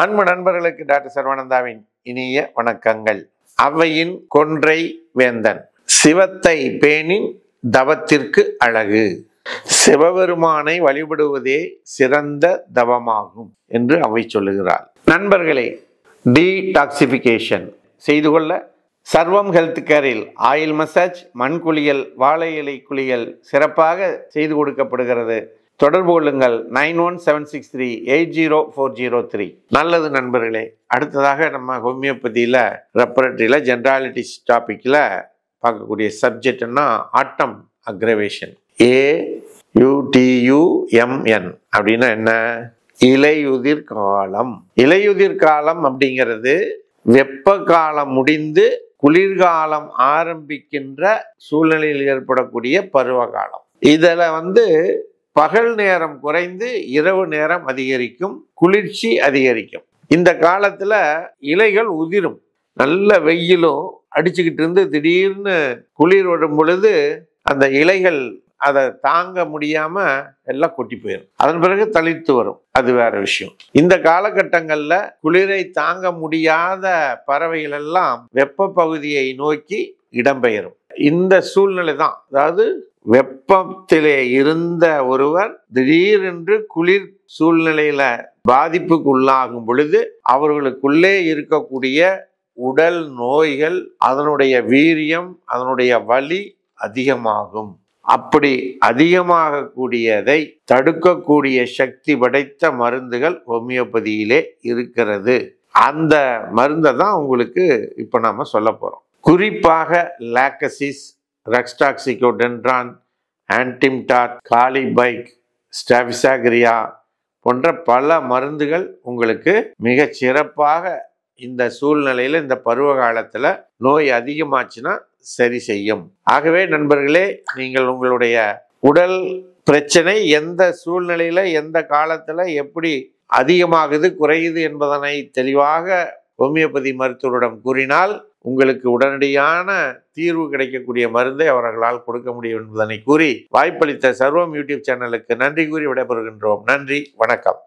அன்பு நண்பர்களுக்கு டாக்டர் சர்வானந்தாவின் இனிய வணக்கங்கள். அவையின் கொன்றை வேந்தன் சிவத்தை பேணின் தவத்திற்கு அழகு. சிவபெருமானை வழிபடுவதே சிறந்த தவமாகும் என்று அவை சொல்லுகிறார். நண்பர்களே, டீடாக்சிபிகேஷன் செய்து கொள்ள சர்வம் ஹெல்த் கேரில் ஆயில் மசாஜ், மண் குளியல், வாழை இலை குளியல் சிறப்பாக செய்து கொடுக்கப்படுகிறது. தொடர்பு கொள்ளுங்கள் 9176380403. நல்லது நண்பர்களே, அடுத்ததாக நம்ம ஹோமியோபதியில் ரெப்பரேட்டரியில் ஜென்ராலிட்டிஸ் டாப்பிக்கில் பார்க்கக்கூடிய சப்ஜெக்ட்னா ஆட்டம் அக்ரவேஷன். AUTUMN அப்படின்னா என்ன? இலையுதிர் காலம். இலையுதிர் காலம் அப்படிங்கிறது வெப்ப காலம் முடிந்து குளிர்காலம் ஆரம்பிக்கின்ற சூழ்நிலையில் ஏற்படக்கூடிய பருவ காலம். இதில் பகல் நேரம் குறைந்து இரவு நேரம் அதிகரிக்கும், குளிர்ச்சி அதிகரிக்கும். இந்த காலத்துல இலைகள் உதிரும். நல்ல வெயிலும் அடிச்சுக்கிட்டு இருந்து திடீர்னு குளிர் வரும் பொழுது அந்த இலைகள் அதை தாங்க முடியாம எல்லாம் கொட்டி போயிடும். அதன் பிறகு தளிர்த்து வரும். அது வேற விஷயம். இந்த காலகட்டங்கள்ல குளிரை தாங்க முடியாத பறவைகள் எல்லாம் வெப்ப பகுதியை நோக்கி இடம்பெயரும். இந்த சூழ்நிலை தான், அதாவது வெப்பத்திலே இருந்த ஒருவர் திடீரென்று குளிர் சூழ்நிலையில பாதிப்புக்கு உள்ளாகும் பொழுது அவர்களுக்குள்ளே இருக்கக்கூடிய உடல் நோய்கள், அதனுடைய வீரியம், அதனுடைய வலி அதிகமாகும். அப்படி அதிகமாக கூடியதை தடுக்கக்கூடிய சக்தி படைத்த மருந்துகள் ஹோமியோபதியிலே இருக்கிறது. அந்த மருந்தை தான் உங்களுக்கு இப்ப நாம சொல்ல போறோம். குறிப்பாக லாக்கசிஸ், ரக்ஸ்டாக்சிகோடென்ட்ரான், ஆன்டிம்டாட், காலிபைக், ஸ்டாபிசாகிரியா போன்ற பல மருந்துகள் உங்களுக்கு மிக சிறப்பாக இந்த சூழ்நிலையில, இந்த பருவ காலத்துல நோய் அதிகமாச்சுன்னா சரி செய்யும். ஆகவே நண்பர்களே, நீங்கள் உங்களுடைய உடல் பிரச்சனை எந்த சூழ்நிலையில எந்த காலத்துல எப்படி அதிகமாகுது குறையுது என்பதனை தெளிவாக ஹோமியோபதி மருத்துவரிடம் கூறினால் உங்களுக்கு உடனடியான தீர்வு கிடைக்கக்கூடிய மருந்தை அவர்களால் கொடுக்க முடியும் என்பதனை கூறி வாய்ப்பளித்த சர்வம் யூடியூப் சேனலுக்கு நன்றி கூறி விடைபெறுகின்றோம். நன்றி, வணக்கம்.